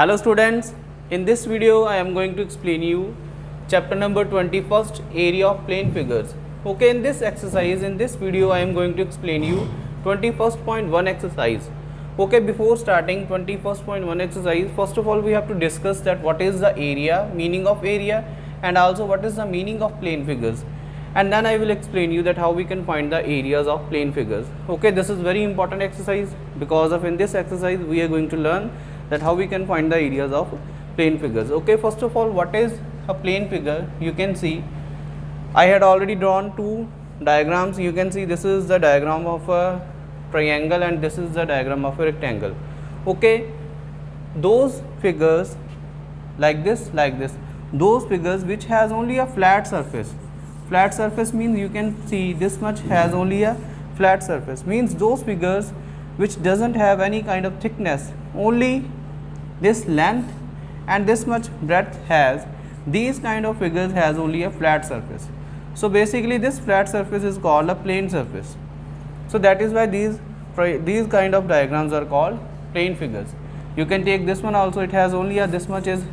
Hello students, in this video I am going to explain you chapter number 21st, area of plane figures. Okay, in this exercise, in this video I am going to explain you 21st.1 exercise. Okay, before starting 21st.1 exercise, first of all we have to discuss that what is the area, meaning of area, and also what is the meaning of plane figures. And then I will explain you that how we can find the areas of plane figures. Okay, this is very important exercise because of in this exercise we are going to learn that how we can find the areas of plane figures. Okay, first of all, what is a plane figure? You can see I had already drawn two diagrams. You can see this is the diagram of a triangle and this is the diagram of a rectangle. Okay, those figures like this, those figures which has only a flat surface. Flat surface means you can see this much has only a flat surface, means those figures which doesn't have any kind of thickness, only this length and this much breadth has, these kind of figures has only a flat surface. So basically this flat surface is called a plane surface. So that is why these kind of diagrams are called plane figures. You can take this one also, it has only a this much is,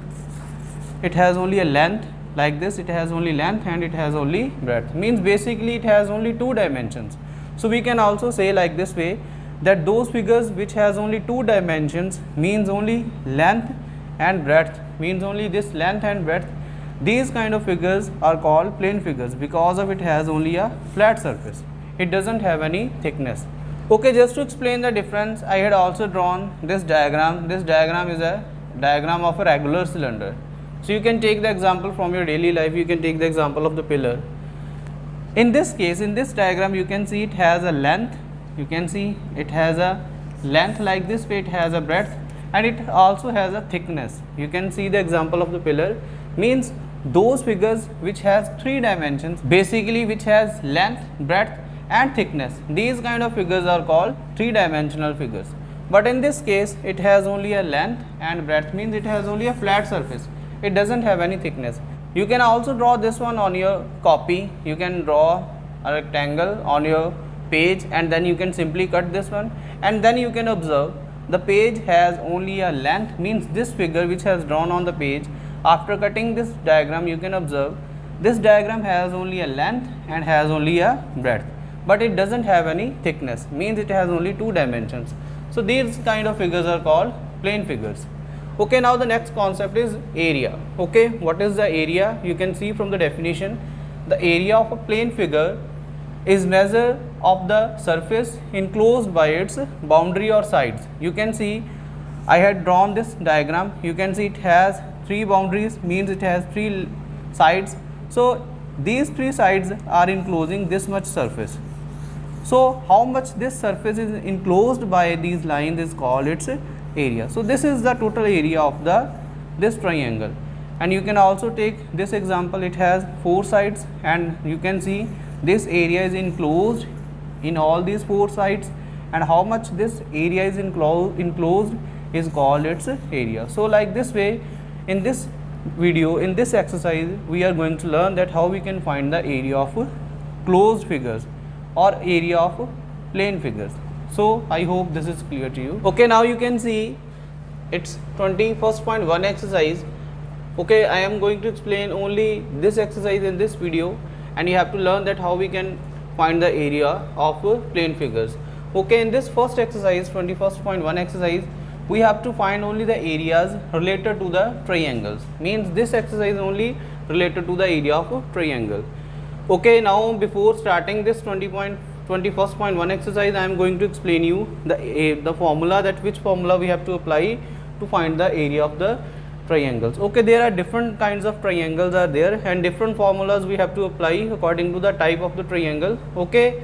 it has only a length like this, it has only length and it has only breadth, means basically it has only two dimensions. So we can also say like this way that those figures which has only two dimensions means only length and breadth, means only this length and breadth, these kind of figures are called plane figures because of it has only a flat surface, it doesn't have any thickness. Okay, just to explain the difference, I had also drawn this diagram. This diagram is a diagram of a regular cylinder. So you can take the example from your daily life, you can take the example of the pillar. In this case, in this diagram you can see it has a length, you can see it has a length like this way, it has a breadth and it also has a thickness. You can see the example of the pillar, means those figures which has three dimensions, basically which has length, breadth and thickness, these kind of figures are called three-dimensional figures. But in this case it has only a length and breadth, means it has only a flat surface, it doesn't have any thickness. You can also draw this one on your copy, you can draw a rectangle on your page and then you can simply cut this one and then you can observe the page has only a length, means this figure which has drawn on the page, after cutting this diagram you can observe this diagram has only a length and has only a breadth, but it doesn't have any thickness, means it has only two dimensions. So these kind of figures are called plane figures. Okay, now the next concept is area. Okay, what is the area? You can see from the definition, the area of a plane figure is measure of the surface enclosed by its boundary or sides. You can see I had drawn this diagram, you can see it has three boundaries, means it has three sides. So these three sides are enclosing this much surface. So how much this surface is enclosed by these lines is called its area. So this is the total area of this triangle. And you can also take this example, it has four sides and you can see this area is enclosed in all these four sides, and how much this area is enclosed is called its area. So like this way, in this video, in this exercise we are going to learn that how we can find the area of closed figures or area of plane figures. So I hope this is clear to you. Okay, now you can see it's 21st.1 exercise. Okay, I am going to explain only this exercise in this video and you have to learn that how we can find the area of plane figures. Okay, in this first exercise, 21st.1 exercise, we have to find only the areas related to the triangles, means this exercise is only related to the area of a triangle. Okay, now before starting this 21st.1 exercise, I am going to explain you the formula, that which formula we have to apply to find the area of the triangles. Okay, there are different kinds of triangles are there and different formulas we have to apply according to the type of the triangle. Okay,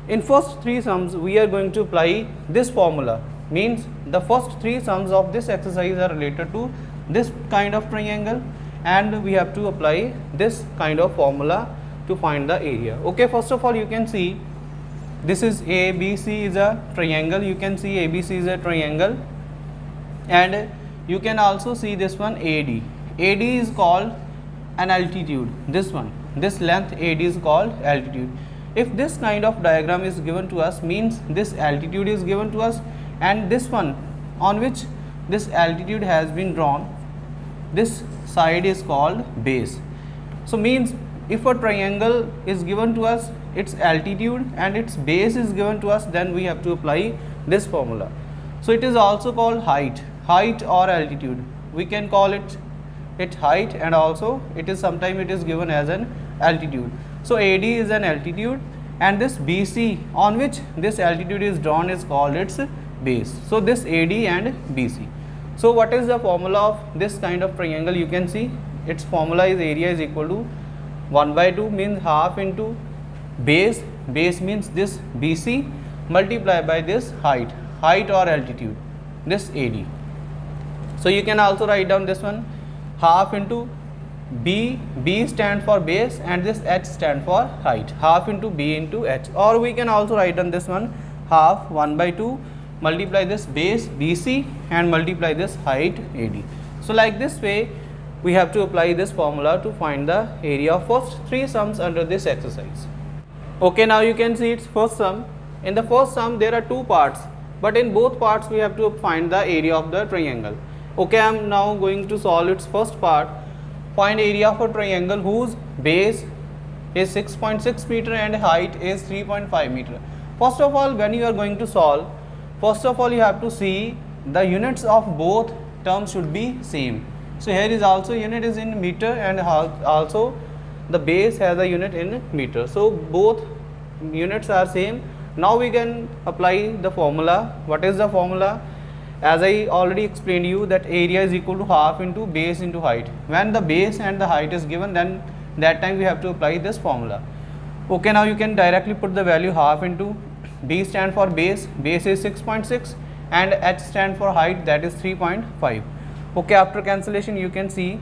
in first three sums we are going to apply this formula, means the first three sums of this exercise are related to this kind of triangle and we have to apply this kind of formula to find the area. Okay, first of all you can see this is ABC is a triangle, you can see ABC is a triangle and you can also see this one AD. AD is called an altitude, this one, this length AD is called altitude. If this kind of diagram is given to us, means this altitude is given to us and this one on which this altitude has been drawn, this side is called base. So means if a triangle is given to us, its altitude and its base is given to us, then we have to apply this formula. So it is also called height or altitude. We can call it height, and also it is sometimes it is given as an altitude. So AD is an altitude, and this BC on which this altitude is drawn is called its base. So this AD and BC. So what is the formula of this kind of triangle? You can see its formula is area is equal to 1/2 means half into base means this BC multiplied by this height or altitude, this AD. So you can also write down this one, half into B stands for base and this H stands for height, half into B into H. Or we can also write down this one, half 1/2 multiply this base BC and multiply this height AD. So like this way we have to apply this formula to find the area of first three sums under this exercise. Okay, now you can see its first sum. In the first sum there are two parts, but in both parts we have to find the area of the triangle. Okay, I am now going to solve its first part. Find area of a triangle whose base is 6.6 meter and height is 3.5 meter. First of all, when you are going to solve, first of all you have to see the units of both terms should be same. So here is also unit is in meter, and also the base has a unit in meter. So both units are same. Now we can apply the formula. What is the formula? As I already explained you that area is equal to half into base into height. When the base and the height is given, then that time we have to apply this formula. Okay, now you can directly put the value half into B stand for base is 6.6 and H stand for height, that is 3.5. Okay, after cancellation you can see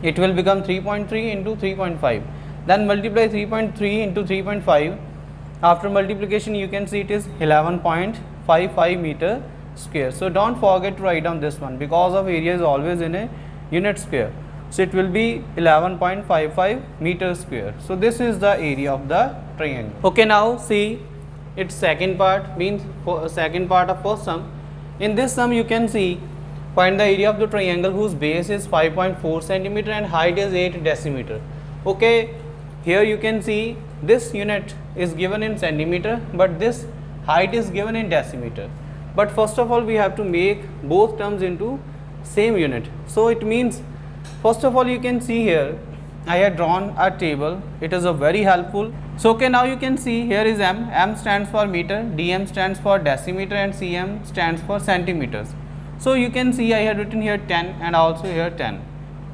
it will become 3.3 into 3.5. Then multiply 3.3 into 3.5. After multiplication you can see it is 11.55 meter square. So don't forget to write down this one, because of area is always in a unit square. So it will be 11.55 meter square. So this is the area of the triangle. Okay, now see its second part, means second part of first sum. In this sum you can see find the area of the triangle whose base is 5.4 centimeter and height is 8 decimeter. Okay, here you can see this unit is given in centimeter, but this height is given in decimeter. But first of all we have to make both terms into same unit. So it means, first of all you can see here I had drawn a table. It is a very helpful. So okay, now you can see here is M stands for meter, DM stands for decimeter, and CM stands for centimeters. So you can see I had written here 10 and also here 10.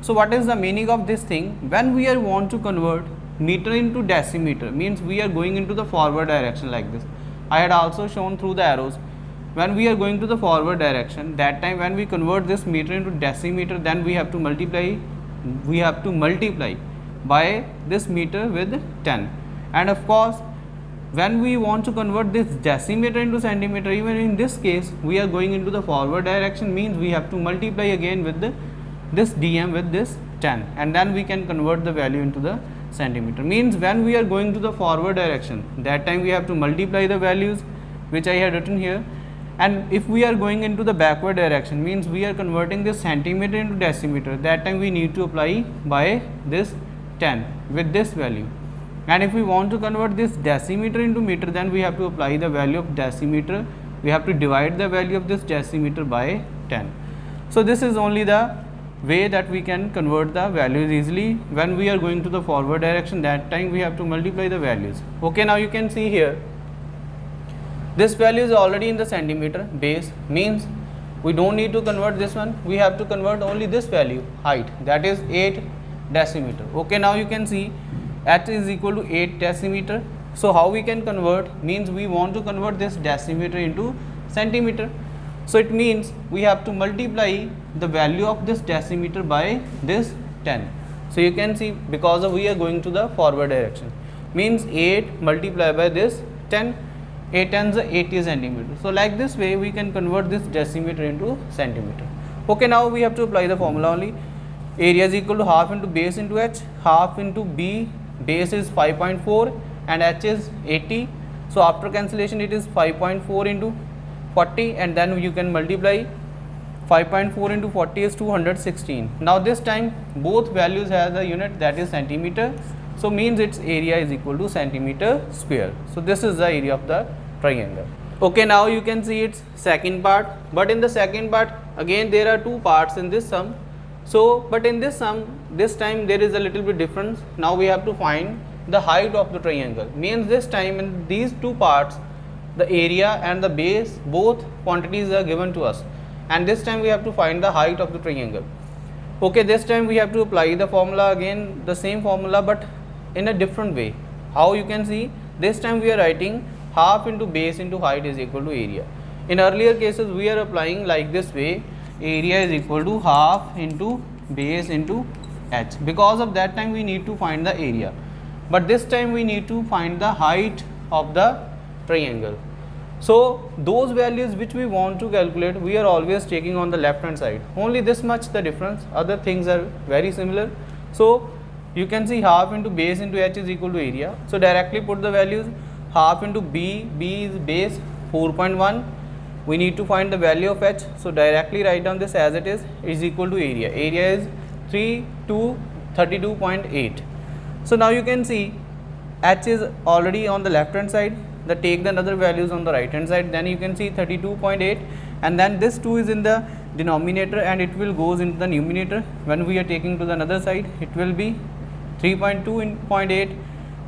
So what is the meaning of this thing? When we want to convert meter into decimeter, means we are going into the forward direction like this. I had also shown through the arrows. When we are going to the forward direction, that time when we convert this meter into decimeter, then we have to multiply by this meter with 10. And of course when we want to convert this decimeter into centimeter, even in this case we are going into the forward direction, means we have to multiply again with this DM with this 10, and then we can convert the value into the centimeter. Means when we are going to the forward direction, that time we have to multiply the values which I had written here. And if we are going into the backward direction, means we are converting this centimeter into decimeter, that time we need to apply by this 10 with this value. And if we want to convert this decimeter into meter, then we have to apply the value of decimeter. We have to divide the value of this decimeter by 10. So this is only the way that we can convert the values easily. When we are going to the forward direction, that time we have to multiply the values. Okay, now you can see here this value is already in the centimeter base, means we don't need to convert this one. We have to convert only this value, height, that is 8 decimeter. Okay, now you can see H is equal to 8 decimeter. So how we can convert? Means we want to convert this decimeter into centimeter. So it means we have to multiply the value of this decimeter by this 10. So you can see, because of we are going to the forward direction, means 8 multiplied by this 10, 8 tens are 80 centimeter. So like this way we can convert this decimeter into centimeter. Okay, now we have to apply the formula only. Area is equal to half into base into H, half into B, base is 5.4 and H is 80. So after cancellation it is 5.4 into 40, and then you can multiply 5.4 into 40 is 216. Now this time both values has a unit, that is centimeter, so means its area is equal to centimeter square. So this is the area of the triangle. Okay, now you can see its second part, but in the second part again there are two parts in this sum. So but in this sum, this time there is a little bit difference. Now we have to find the height of the triangle, means this time in these two parts the area and the base, both quantities are given to us, and this time we have to find the height of the triangle. Okay, this time we have to apply the formula, again the same formula but in a different way. How you can see, this time we are writing half into base into height is equal to area. In earlier cases we are applying like this way, area is equal to half into base into h. Because of that time we need to find the area, but this time we need to find the height of the triangle. So those values which we want to calculate, we are always taking on the left hand side. Only this much the difference, other things are very similar. So you can see half into base into h is equal to area. So directly put the values, half into b is base 4.1. We need to find the value of h, so directly write down this as it is equal to area. Area is 32.8. So now you can see h is already on the left hand side, take the other values on the right hand side, then you can see 32.8, and then this 2 is in the denominator and it will goes into the numerator. When we are taking to the another side, it will be 3.2.8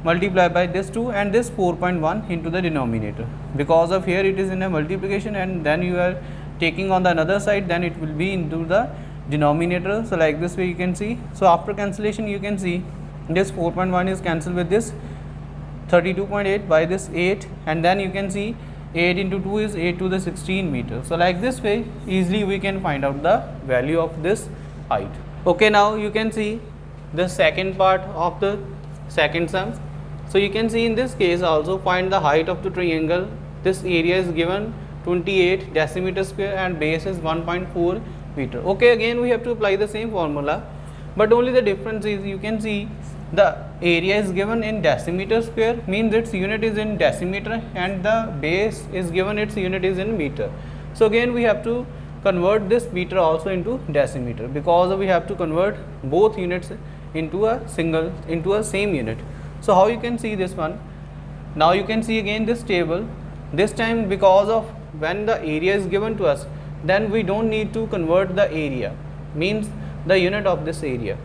multiplied by this 2 and this 4.1 into the denominator. Because of here it is in a multiplication and then you are taking on the another side, then it will be into the denominator. So like this way you can see. So after cancellation you can see this 4.1 is cancelled with this 32.8 by this 8, and then you can see 8 into 2 is 8 to the 16 meter. So like this way easily we can find out the value of this height. Okay, now you can see the second part of the second sum. So you can see in this case also find the height of the triangle. This area is given 28 decimeter square and base is 1.4 meter. Okay, again we have to apply the same formula, but only the difference is you can see the area is given in decimeter square, means its unit is in decimeter, and the base is given its unit is in meter. So again we have to convert this meter also into decimeter, because we have to convert both units into a same unit. So how you can see this one? Now you can see again this table. This time because of when the area is given to us, then we don't need to convert the area, means the unit of this area.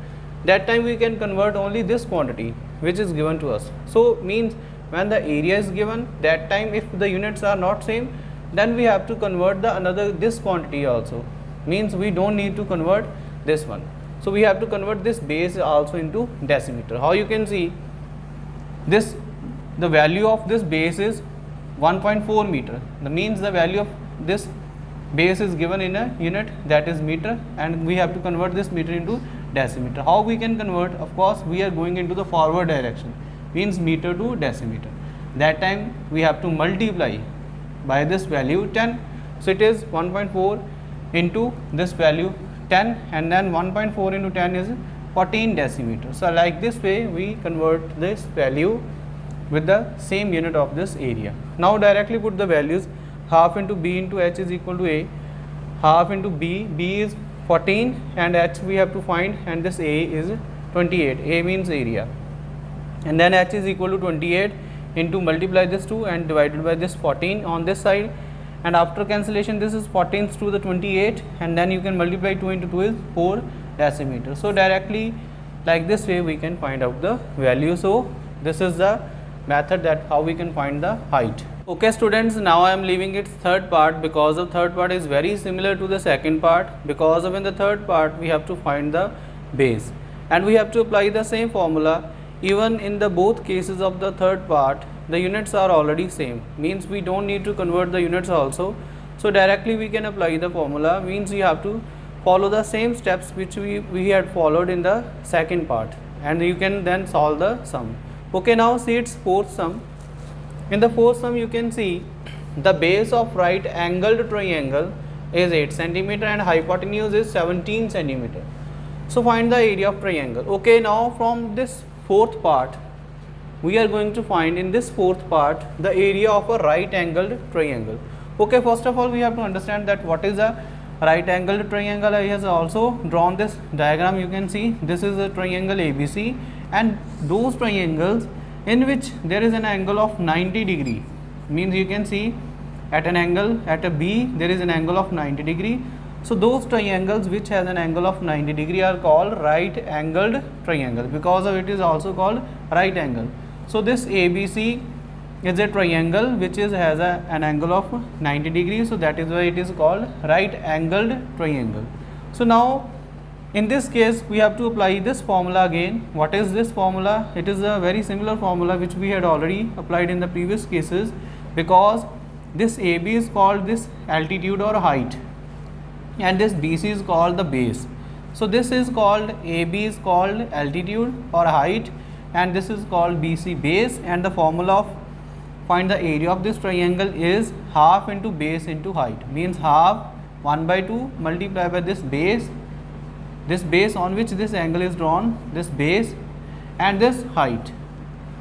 That time we can convert only this quantity which is given to us. So means when the area is given, that time if the units are not same, then we have to convert the this quantity also, means we don't need to convert this one. So we have to convert this base also into decimeter. How you can see this, the value of this base is 1.4 meter. That means the value of this base is given in a unit, that is meter, and we have to convert this meter into decimeter. How we can convert? Of course we are going into the forward direction, means meter to decimeter. That time we have to multiply by this value 10. So it is 1.4 into this value 10, and then 1.4 into 10 is 14 decimeter. So like this way we convert this value with the same unit of this area. Now directly put the values, half into b into h is equal to a, half into b is 14 and h we have to find, and this a is 28, a means area, and then h is equal to 28 into multiply this 2 and divided by this 14 on this side, and after cancellation this is 14 to the 28, and then you can multiply 2 into 2 is 4 decimeter. So directly like this way we can find out the value. So this is the method that how we can find the height. Okay students, now I am leaving its third part, because the third part is very similar to the second part, because of in the third part we have to find the base and we have to apply the same formula. Even in the both cases of the third part the units are already same, means we don't need to convert the units also. So directly we can apply the formula, means you have to follow the same steps which we had followed in the second part, and you can then solve the sum. Okay, now see its fourth sum. In the fourth sum you can see the base of right angled triangle is 8 centimeter and hypotenuse is 17 centimeter. So find the area of triangle. Okay, now from this fourth part we are going to find in this fourth part the area of a right angled triangle. Okay, first of all we have to understand that what is a right angled triangle, I has also drawn this diagram. You can see this is a triangle ABC, and those triangles in which there is an angle of 90 degree, means you can see at an angle at a B there is an angle of 90 degree. So those triangles which has an angle of 90 degree are called right angled triangle. Because of it is also called right angle. So this ABC is a triangle which has an angle of 90 degrees, so that is why it is called right angled triangle. So now in this case we have to apply this formula again. What is this formula? It is a very similar formula which we had already applied in the previous cases, because this AB is called this altitude or height, and this BC is called the base. So this is called AB is called altitude or height, and this is called BC base, and the formula of find the area of this triangle is half into base into height, means half 1/2 multiplied by this base on which this angle is drawn, this base, and this height.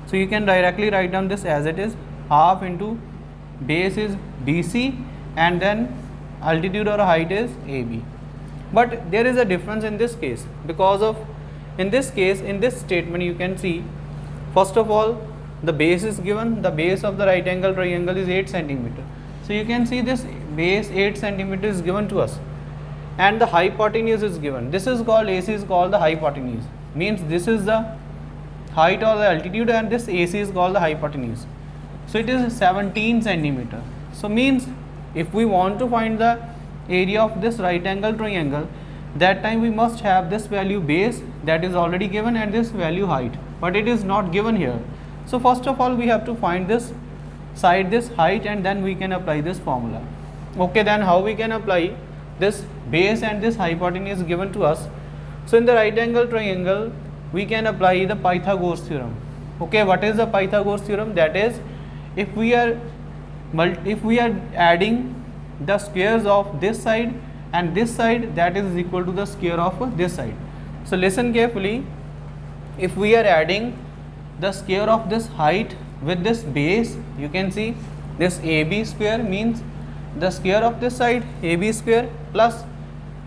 So you can directly write down this as it is, half into base is BC and then altitude or height is AB. But there is a difference in this case, because of in this case, in this statement you can see, first of all the base is given, the base of the right angle triangle is 8 cm. So you can see this base 8 cm is given to us, and the hypotenuse is given. This is called AC is called the hypotenuse, means this is the height or the altitude, and this AC is called the hypotenuse. So it is 17 cm. So means if we want to find the area of this right angle triangle, that time we must have this value base that is already given and this value height, but it is not given here. So first of all we have to find this side, this height, and then we can apply this formula. Okay, then how we can apply this base and this hypotenuse given to us? So in the right angle triangle we can apply the Pythagoras theorem. Okay, what is the Pythagoras theorem? That is, if we are adding the squares of this side and this side, that is equal to the square of this side. So listen carefully, if we are adding the square of this height with this base, you can see this AB square means the square of this side AB square plus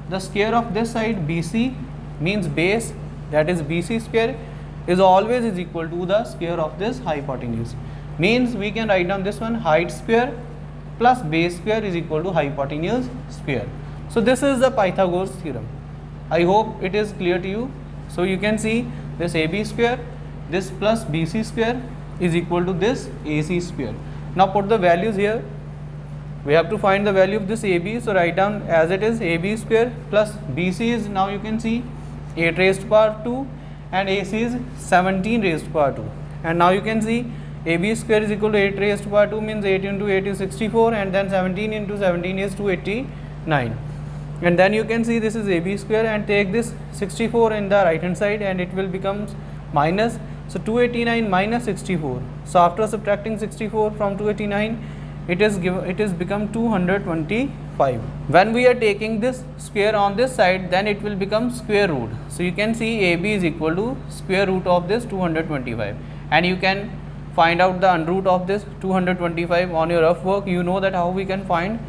the square of this side BC means base, that is BC square, is always is equal to the square of this hypotenuse. Means we can write down this one, height square plus base square is equal to hypotenuse square. So this is the Pythagoras theorem. I hope it is clear to you. So you can see this AB square, this plus BC square is equal to this AC square. Now put the values here. We have to find the value of this AB. So write down as it is, AB square plus BC is, now you can see, 8 raised to power 2 and AC is 17 raised to power 2. And now you can see AB square is equal to 8 raised to power 2 means 8 into 8 is 64, and then 17 into 17 is 289. And then you can see this is AB square, and take this 64 in the right hand side and it will become minus. So 289 minus 64. So after subtracting 64 from 289, it is become 225. When we are taking this square on this side, then it will become square root. So you can see AB is equal to square root of this 225, and you can find out the under root of this 225 on your rough work. You know that how we can find,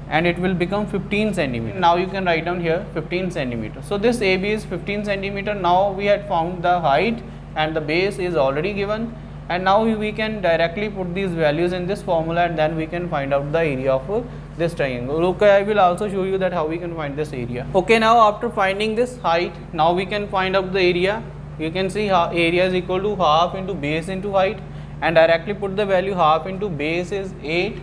and it will become 15 centimeter. Now you can write down here 15 centimeter. So this AB is 15 centimeter. Now we had found the height and the base is already given, and now we can directly put these values in this formula, and then we can find out the area of this triangle. Okay, I will also show you that how we can find this area. Okay, now after finding this height, now we can find out the area. You can see area is equal to half into base into height, and directly put the value half into base is 8,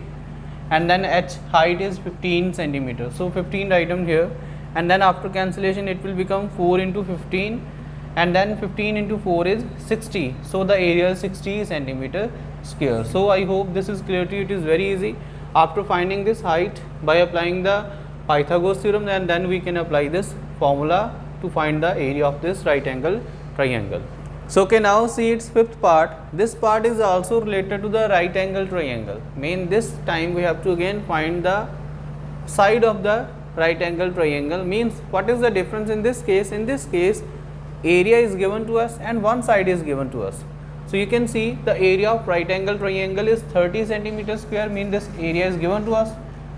and then h height is 15 centimeter. So 15 write down here, and then after cancellation it will become 4 into 15, and then 15 into 4 is 60. So the area is 60 centimeter square. So I hope this is clear to you. It is very easy. After finding this height by applying the Pythagoras theorem, and then we can apply this formula to find the area of this right angle triangle. So okay, now see its fifth part. This part is also related to the right angle triangle. This time we have to again find the side of the right angle triangle. Means what is the difference in this case? In this case, area is given to us and one side is given to us. So you can see the area of right angle triangle is 30 centimeter square. Means this area is given to us,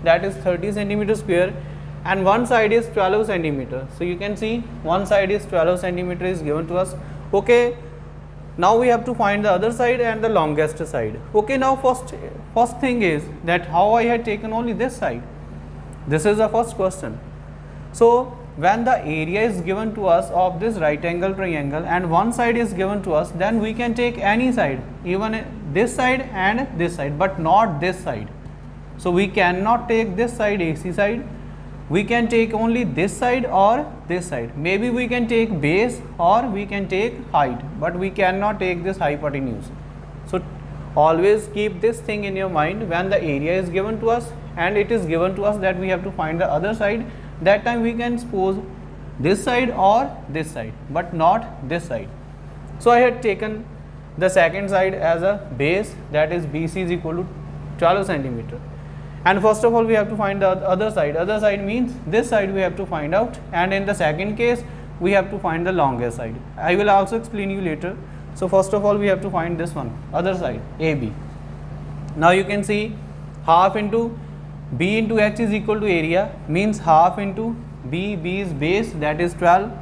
that is 30 centimeter square, and one side is 12 centimeter. So you can see one side is 12 centimeter is given to us. Okay, now we have to find the other side and the longest side. Okay, now first thing is that how I had taken only this side. This is the first question. So when the area is given to us of this right angle triangle and one side is given to us, then we can take any side, even this side and this side, but not this side. So we cannot take this side, AC side. We can take only this side or this side. Maybe we can take base or we can take height, but we cannot take this hypotenuse. So always keep this thing in your mind. When the area is given to us and it is given to us that we have to find the other side, that time we can suppose this side or this side, but not this side. So I had taken the second side as a base, that is BC is equal to 12 centimeter. And first of all we have to find the other side. Other side means this side we have to find out, and in the second case we have to find the longest side. I will also explain you later. So first of all we have to find this one, other side, AB. Now you can see half into B into H is equal to area, means half into B is base, that is 12,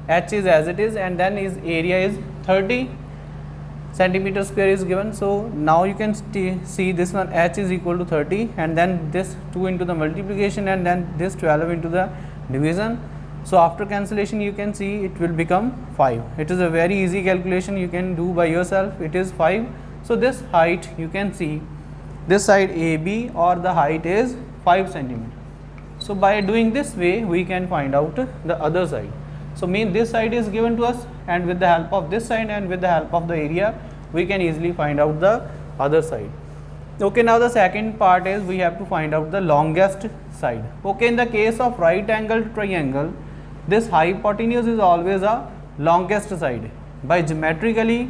H is as it is, and then is area is 30 centimeter square is given. So now you can see this one, H is equal to 30, and then this 2 into the multiplication, and then this 12 into the division. So after cancellation you can see it will become 5. It is a very easy calculation, you can do by yourself. It is 5. So this height you can see, this side AB or the height is 5 centimeter. So by doing this way we can find out the other side. So mean this side is given to us, and with the help of this side and with the help of the area we can easily find out the other side. Okay, now the second part is we have to find out the longest side. Okay, in the case of right angle triangle, this hypotenuse is always a longest side. By geometrically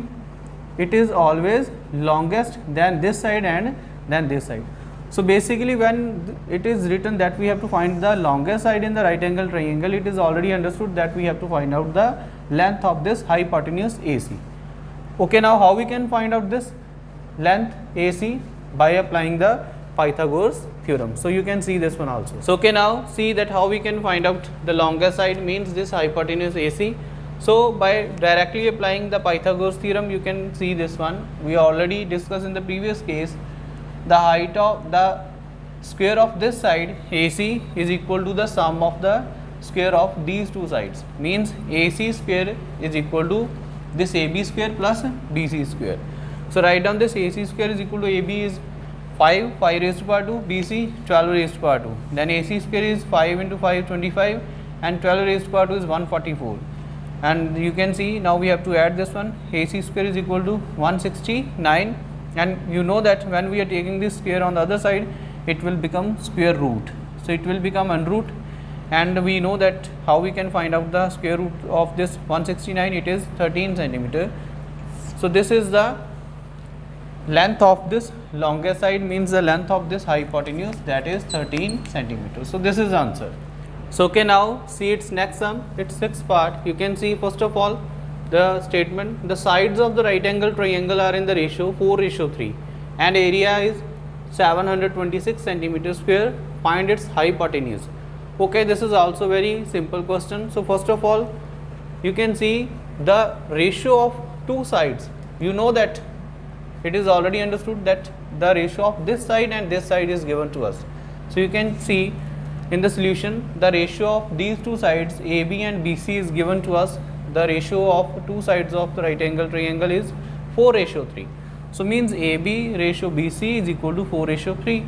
it is always longest than this side and than this side. So basically when it is written that we have to find the longest side in the right angle triangle, it is already understood that we have to find out the length of this hypotenuse AC. Okay, now how we can find out this length AC? By applying the Pythagoras theorem. So you can see this one also. So okay, now see that how we can find out the longest side, means this hypotenuse AC. So by directly applying the Pythagoras theorem you can see this one. We already discussed in the previous case, the height of the square of this side AC is equal to the sum of the square of these two sides, means AC square is equal to this AB square plus BC square. So write down this AC square is equal to AB is 5 raised to power 2, BC 12 raised to power 2. Then AC square is 5 into 5 25, and 12 raised to power 2 is 144. And you can see now we have to add this one, AC square is equal to 169, and you know that when we are taking this square on the other side it will become square root. So it will become under root, and we know that how we can find out the square root of this 169, it is 13 centimeter. So this is the length of this longest side, means the length of this hypotenuse, that is 13 centimeters. So this is the answer. So okay, now see its next sum, its sixth part. You can see first of all the statement, the sides of the right angle triangle are in the ratio 4:3 and area is 726 centimeters square. Find its hypotenuse. Okay, this is also very simple question. So first of all you can see the ratio of two sides. You know that it is already understood that the ratio of this side and this side is given to us. So you can see in the solution the ratio of these two sides AB and BC is given to us. The ratio of two sides of the right angle triangle is 4:3. So means AB ratio BC is equal to 4:3.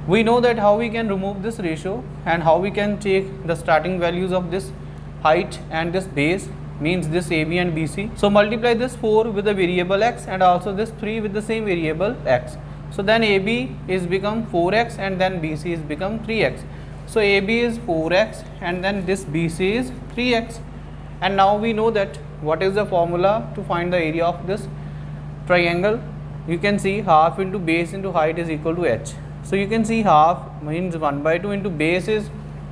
We know that how we can remove this ratio and how we can take the starting values of this height and this base, means this AB and BC. So multiply this 4 with the variable x and also this 3 with the same variable x. So then AB is become 4x and then BC is become 3x. So AB is 4x and then this BC is 3x. And now we know that what is the formula to find the area of this triangle. You can see half into base into height is equal to h. So you can see half means 1/2 into base is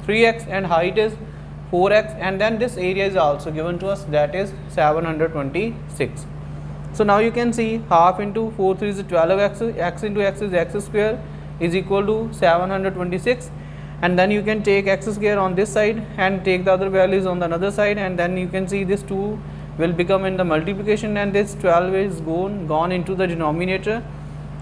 3x and height is 4x, and then this area is also given to us, that is 726. So now you can see half into 4 3 is 12x, x into x is x square is equal to 726, and then you can take x square on this side and take the other values on the another side, and then you can see this 2 will become in the multiplication, and this 12 is gone into the denominator.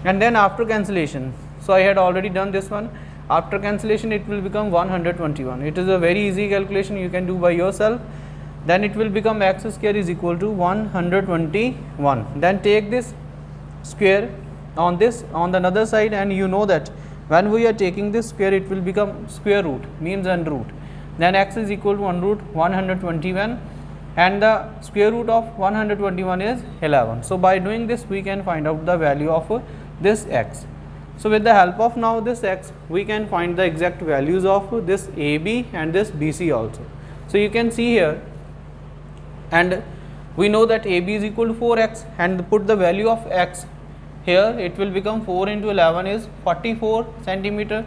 And then after cancellation, so I had already done this one, after cancellation it will become 121. It is a very easy calculation, you can do by yourself. Then it will become x square is equal to 121. Then take this square on this on the another side, and you know that when we are taking this square it will become square root, means under root. Then x is equal to under root 121, and the square root of 121 is 11. So by doing this we can find out the value of this x. So with the help of now this x, we can find the exact values of this AB and this BC also. So you can see here, and we know that AB is equal to 4x, and put the value of x here, it will become 4 into 11 is 44 centimeter,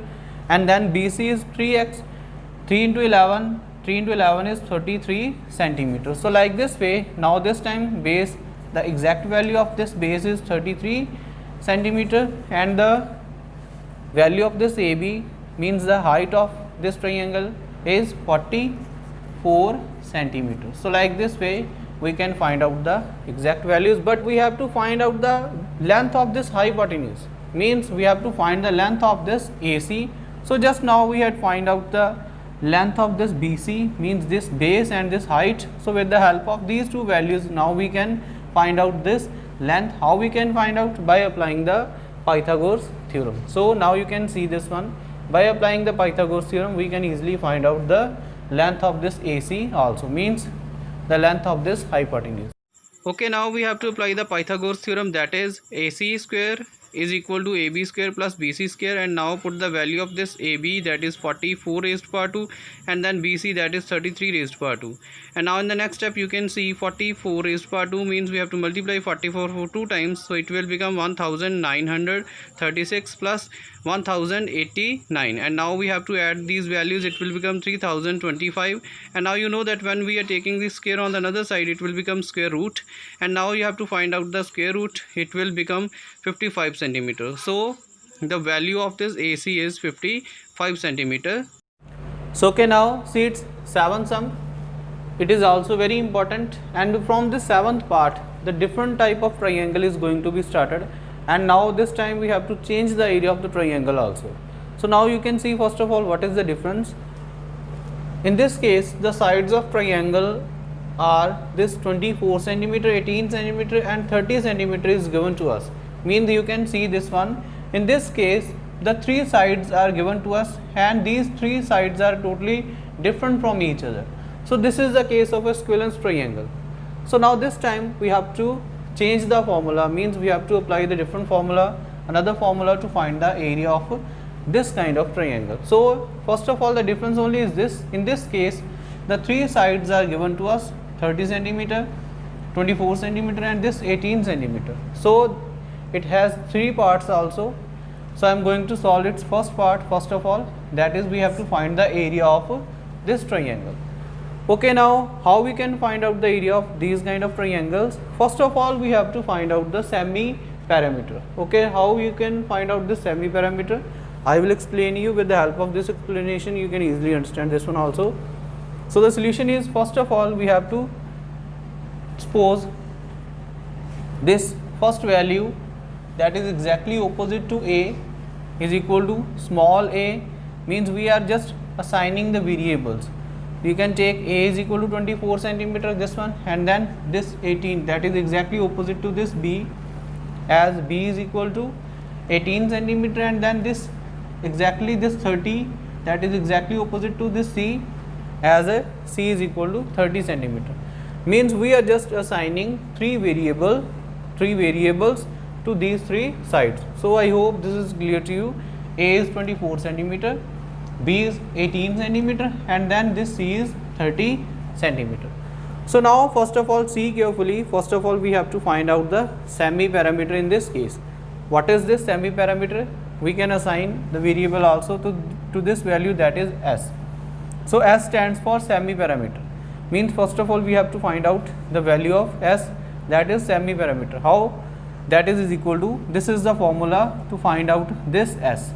and then BC is 3x, 3 into 11 is 33 centimeters. So like this way, now this time base, the exact value of this base is 33 centimeter, and the value of this AB means the height of this triangle is 44 centimeters. So like this way we can find out the exact values, but we have to find out the length of this hypotenuse, means we have to find the length of this AC. So just now we had find out the length of this BC, means this base and this height. So with the help of these two values, now we can find out this length. How we can find out? By applying the Pythagoras theorem. So now you can see this one, by applying the Pythagoras theorem we can easily find out the length of this AC also, means the length of this hypotenuse. Okay, now we have to apply the Pythagoras theorem, that is AC square is equal to AB square plus BC square, and now put the value of this AB, that is 44 raised to power 2, and then BC, that is 33 raised to power 2. And now in the next step you can see 44 raised to power 2 means we have to multiply 44 for 2 times, so it will become 1936 plus 1089, and now we have to add these values, it will become 3025. And now you know that when we are taking this square on the another side, it will become square root, and now you have to find out the square root, it will become 55 centimeter. So the value of this AC is 55 centimeter. So okay, now see its seventh sum, it is also very important, and from this seventh part the different type of triangle is going to be started, and now this time we have to change the area of the triangle also. So now you can see first of all what is the difference. In this case the sides of triangle are this 24 centimeter, 18 centimeter and 30 centimeter is given to us, means you can see this one. In this case the three sides are given to us, and these three sides are totally different from each other. So this is the case of a equivalence triangle. So now this time we have to change the formula, means we have to apply the different formula, another formula to find the area of this kind of triangle. So first of all the difference only is this, in this case the three sides are given to us 30 centimeter, 24 centimeter and this 18 centimeter. So it has three parts also. So I am going to solve its first part first of all, that is we have to find the area of this triangle. Okay, now how we can find out the area of these kind of triangles? First of all we have to find out the semi parameter. Okay, how you can find out the semi parameter? I will explain you. With the help of this explanation you can easily understand this one also. So the solution is, first of all we have to suppose this first value, that is exactly opposite to A, is equal to small a, means we are just assigning the variables. You can take A is equal to 24 centimeter, this one, and then this 18, that is exactly opposite to this B, as B is equal to 18 centimeter, and then this exactly this 30, that is exactly opposite to this C, as a C is equal to 30 centimeter. Means we are just assigning three variables to these three sides. So I hope this is clear to you. A is 24 centimeter, B is 18 centimeter, and then this C is 30 centimeter. So now first of all see carefully. First of all we have to find out the semi parameter in this case. What is this semi parameter? We can assign the variable also to this value, that is S. So S stands for semi parameter, means first of all we have to find out the value of S, that is semi parameter. How? That is equal to, this is the formula to find out this S,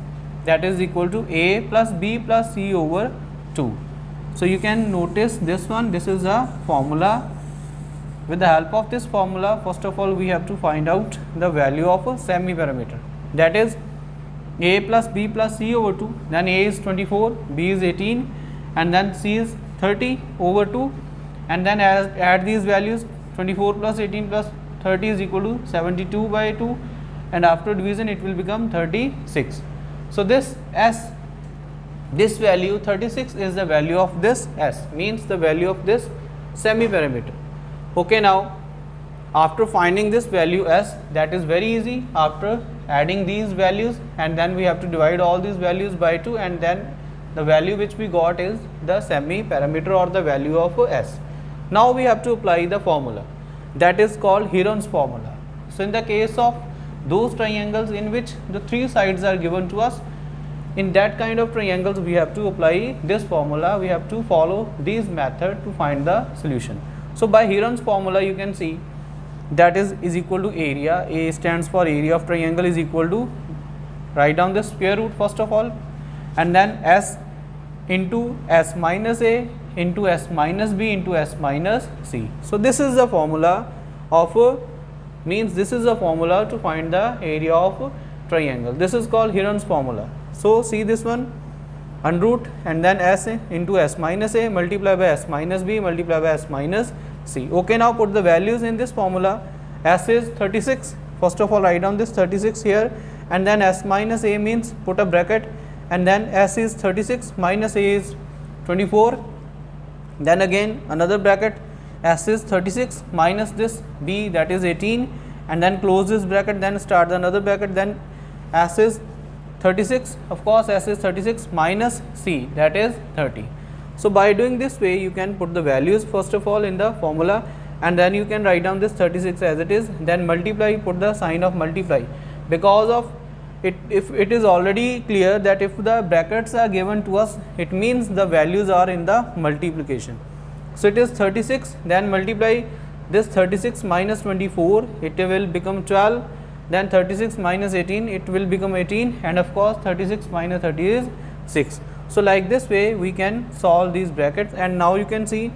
that is equal to a plus b plus c over 2. So you can notice this one, this is a formula. With the help of this formula, first of all we have to find out the value of a semi parameter, that is a plus b plus c over 2. Then a is 24, b is 18, and then c is 30 over 2, and then add these values, 24 plus 18 plus 30 is equal to 72 by 2, and after division it will become 36. So this s, this value 36 is the value of this s, means the value of this semi parameter. Okay, now after finding this value s, that is very easy. After adding these values, and then we have to divide all these values by 2, and then the value which we got is the semi parameter or the value of s. Now we have to apply the formula, that is called Heron's formula. So in the case of those triangles in which the three sides are given to us, in that kind of triangles we have to apply this formula. We have to follow these method to find the solution. So by Heron's formula you can see that is equal to area. A stands for area of triangle, is equal to, write down the square root first of all, and then s into s minus a into s minus b into s minus c. So this is the formula of means this is the formula to find the area of triangle. This is called Heron's formula. So see this one, under root and then s into s minus a multiply by s minus b multiply by s minus c. Okay, now put the values in this formula. S is 36. First of all write down this 36 here, and then s minus a means put a bracket, and then s is 36 minus a is 24, then again another bracket, s is 36 minus this b, that is 18, and then close this bracket, then start another bracket, then s is 36, of course s is 36 minus c, that is 30. So by doing this way you can put the values first of all in the formula, and then you can write down this 36 as it is, then multiply, put the sign of multiply, because of it, if it is already clear that if the brackets are given to us, it means the values are in the multiplication. So it is 36, then multiply this 36 minus 24, it will become 12, then 36 minus 18, it will become 18, and of course 36 minus 30 is 6. So like this way we can solve these brackets, and now you can see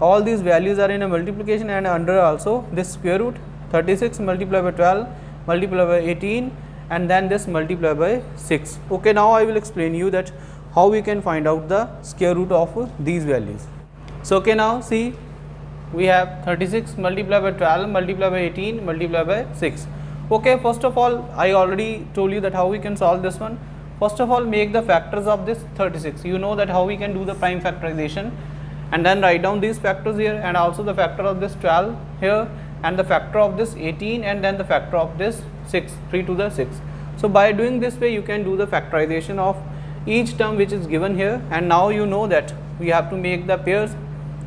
all these values are in a multiplication, and under also this square root, 36 multiplied by 12 multiplied by 18, and then this multiplied by 6. Okay, now I will explain you that how we can find out the square root of these values. So okay, now see we have 36 multiplied by 12 multiplied by 18 multiplied by 6. Okay, first of all I already told you that how we can solve this one. First of all make the factors of this 36. You know that how we can do the prime factorization, and then write down these factors here, and also the factor of this 12 here, and the factor of this 18, and then the factor of this 6, 3 to the 6. So by doing this way you can do the factorization of each term which is given here, and now you know that we have to make the pairs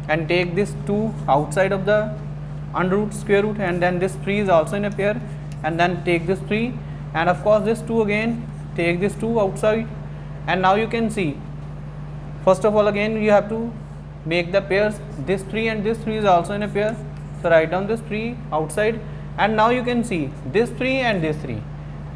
and take this 2 outside of the under root square root, and then this 3 is also in a pair, and then take this 3, and of course this 2 again, take this 2 outside, and now you can see first of all again you have to make the pairs, this 3 and this 3 is also in a pair, so write down this 3 outside, and now you can see this 3 and this 3,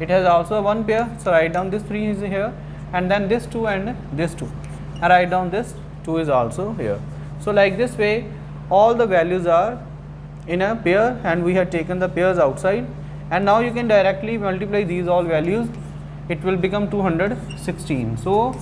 it has also one pair, so write down this 3 is here, and then this 2 and this 2, and write down this 2 is also here. So like this way all the values are in a pair, and we have taken the pairs outside, and now you can directly multiply these all values, it will become 216. So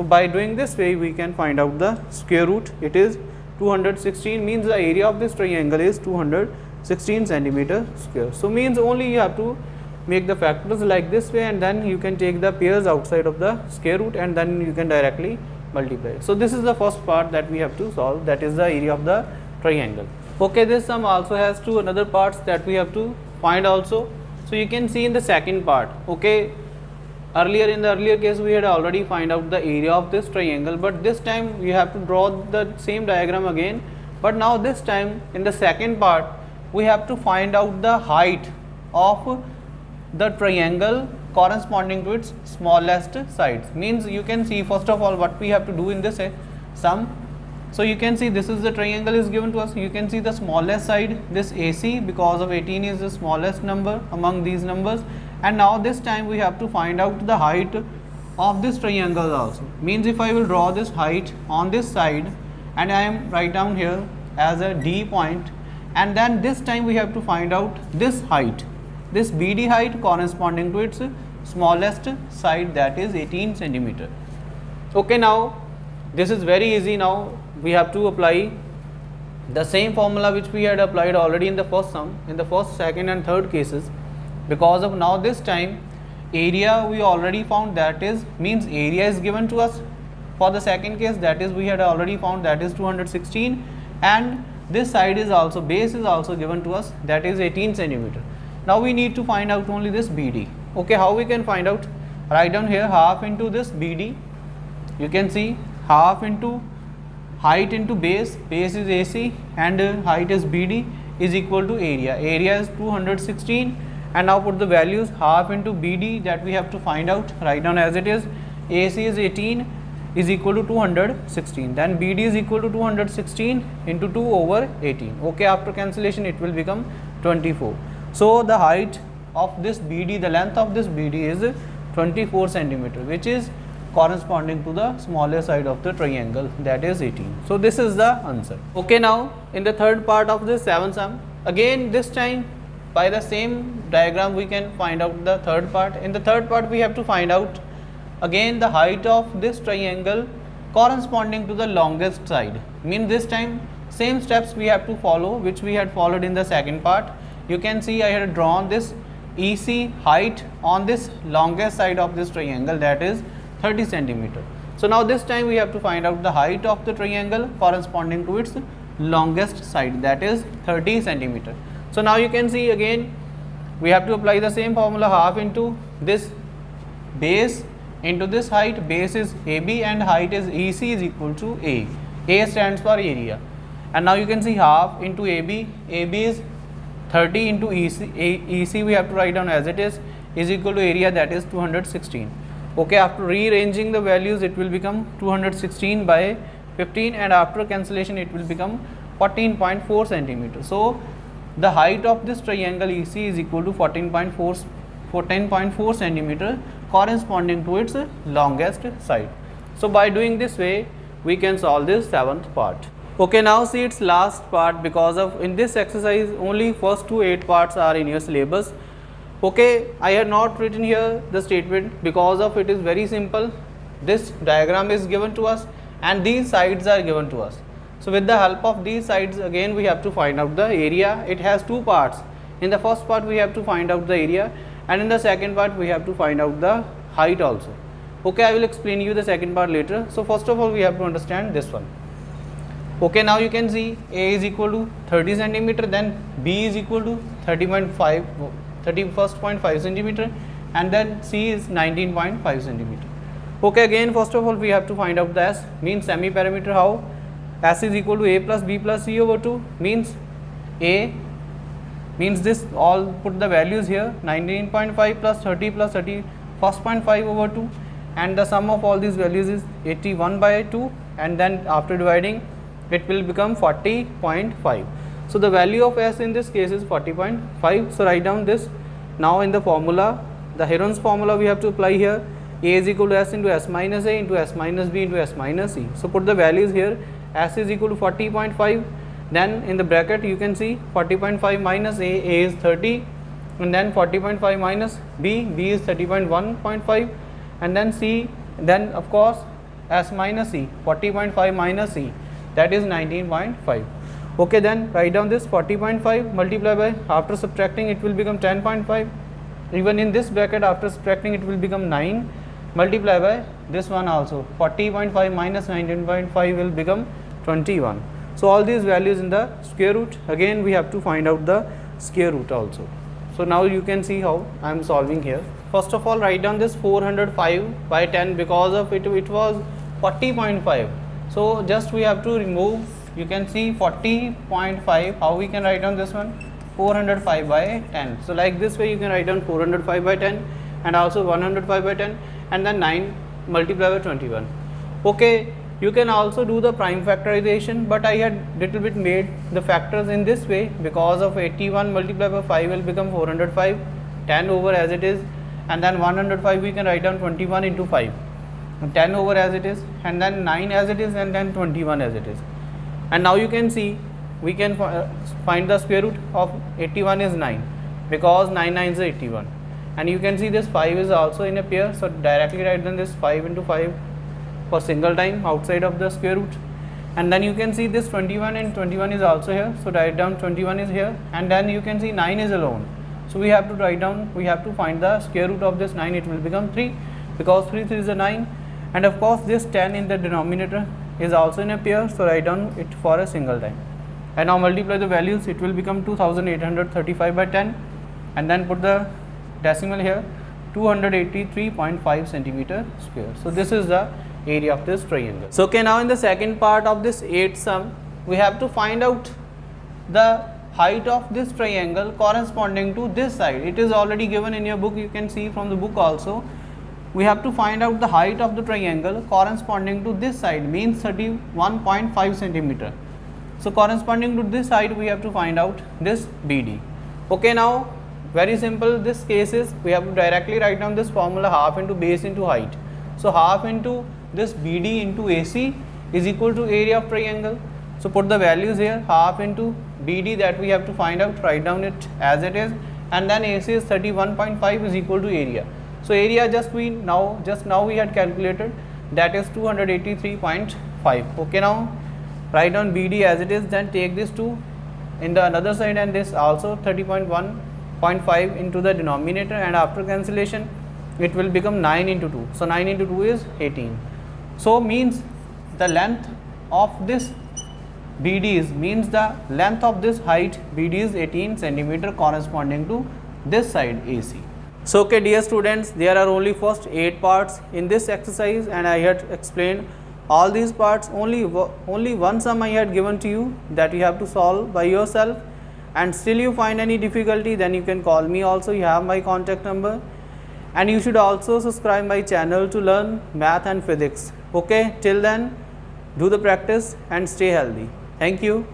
by doing this way we can find out the square root. It is 216, means the area of this triangle is 216 centimeter square. So means only you have to make the factors like this way, and then you can take the pairs outside of the square root, and then you can directly multiply. So this is the first part that we have to solve, that is the area of the triangle. Okay, this sum also has two another parts that we have to find also. So you can see in the second part, okay, earlier in the earlier case we had already find out the area of this triangle, but this time you have to draw the same diagram again, but now this time in the second part we have to find out the height of the triangle corresponding to its smallest sides. Means you can see first of all what we have to do in this sum. So you can see this is the triangle is given to us, you can see the smallest side, this AC, because of 18 is the smallest number among these numbers, and now this time we have to find out the height of this triangle also. Means if I will draw this height on this side and I am write down here as a D point, and then this time we have to find out this height, this BD height corresponding to its smallest side, that is 18 centimeter. Okay, now this is very easy. Now we have to apply the same formula which we had applied already in the first sum, in the first, second and third cases, because of now this time area we already found, that is means area is given to us for the second case, that is we had already found, that is 216, and this side is also, base is also given to us, that is 18 centimeter. Now we need to find out only this BD. Okay, how we can find out? Write down here half into this BD. You can see half into height into base, base is AC and height is BD, is equal to area. Area is 216, and now put the values half into BD that we have to find out. Write down as it is. AC is 18 is equal to 216, then BD is equal to 216 into 2 over 18. Okay, after cancellation it will become 24. So the height of this BD, the length of this BD is 24 centimeter, which is corresponding to the smaller side of the triangle, that is 18. So this is the answer. Okay, now in the third part of this 7th sum, again this time by the same diagram we can find out the third part. In the third part we have to find out again the height of this triangle corresponding to the longest side. Mean this time same steps we have to follow which we had followed in the second part. You can see I had drawn this EC height on this longest side of this triangle, that is 30 centimeter. So now this time we have to find out the height of the triangle corresponding to its longest side, that is 30 centimeter. So now you can see again we have to apply the same formula, half into this base into this height, base is AB and height is EC is equal to A. A stands for area, and now you can see half into AB, AB is 30 into EC we have to write down as it is equal to area, that is 216. Okay, after rearranging the values it will become 216 by 15, and after cancellation it will become 14.4 centimeters. So the height of this triangle EC is equal to 14.4 centimeter corresponding to its longest side. So by doing this way we can solve this 7th part. Okay, now see its last part, because of in this exercise only first to 8 parts are in your syllabus. Okay, I had not written here the statement because of it is very simple. This diagram is given to us and these sides are given to us. So with the help of these sides again we have to find out the area. It has 2 parts. In the first part we have to find out the area, and in the second part we have to find out the height also. Okay, I will explain you the second part later. So first of all we have to understand this one. Okay, now you can see A is equal to 30 centimeter, then B is equal to 31.5 centimeter, and then C is 19.5 centimeter. Okay, again first of all we have to find out the S, means semi parameter. How? S is equal to A plus B plus C over 2, means A means this, all put the values here, 19.5 plus 30 plus 31.5 over 2, and the sum of all these values is 81 by 2, and then after dividing it will become 40.5. So the value of S in this case is 40.5. So write down this. Now in the formula, the Heron's formula we have to apply here. A is equal to S into S minus A into S minus B into S minus C. So put the values here. S is equal to 40.5. Then in the bracket you can see 40.5 minus A is 30, and then 40.5 minus B is 30.1.5, and then C, then of course S minus C, 40.5 minus C, that is 19.5. Okay, then write down this 40.5 multiply by, after subtracting it will become 10.5. Even in this bracket after subtracting it will become 9, multiply by this one also, 40.5 minus 19.5 will become 21. So all these values in the square root, again we have to find out the square root also. So now you can see how I am solving here. First of all write down this 405 by 10, because of it was 40.5. So just we have to remove, you can see 40.5, how we can write down this one, 405 by 10. So like this way you can write down 405 by 10 and also 105 by 10, and then 9 multiply by 21. Okay, you can also do the prime factorization, but I had little bit made the factors in this way, because of 81 multiplied by 5 will become 405, 10 over as it is, and then 105 we can write down 21 into 5. 10 over as it is, and then 9 as it is, and then 21 as it is. And now you can see we can find the square root of 81 is 9, because 9 9 is 81. And you can see this 5 is also in a pair, so directly write down this 5 into 5 for single time outside of the square root. And then you can see this 21 and 21 is also here, so write down 21 is here, and then you can see 9 is alone, so we have to write down, we have to find the square root of this 9. It will become 3, because 3 is a 9. And of course this 10 in the denominator is also in a pair, so write down it for a single time. And now multiply the values, it will become 2835 by 10, and then put the decimal here, 283.5 centimeter square. So this is the area of this triangle. So okay, now in the second part of this 8th sum, we have to find out the height of this triangle corresponding to this side. It is already given in your book, you can see from the book also. We have to find out the height of the triangle corresponding to this side, means 31.5 centimeter. So corresponding to this side we have to find out this BD. Okay, now very simple this case is, we have to directly write down this formula, half into base into height. So half into this BD into AC is equal to area of triangle. So put the values here, half into BD that we have to find out, write down it as it is, and then AC is 31.5 is equal to area. So area just now we had calculated, that is 283.5. Okay, now write down BD as it is, then take this 2 in the another side and this also 30.1.5 into the denominator, and after cancellation it will become 9 into 2. So 9 into 2 is 18. So means the length of this BD is, means the length of this height BD is 18 centimeter corresponding to this side AC. So okay dear students, there are only first 8 parts in this exercise, and I had explained all these parts. Only one sum I had given to you that you have to solve by yourself, and still you find any difficulty, then you can call me also, you have my contact number. And you should also subscribe my channel to learn math and physics. Okay, till then do the practice and stay healthy. Thank you.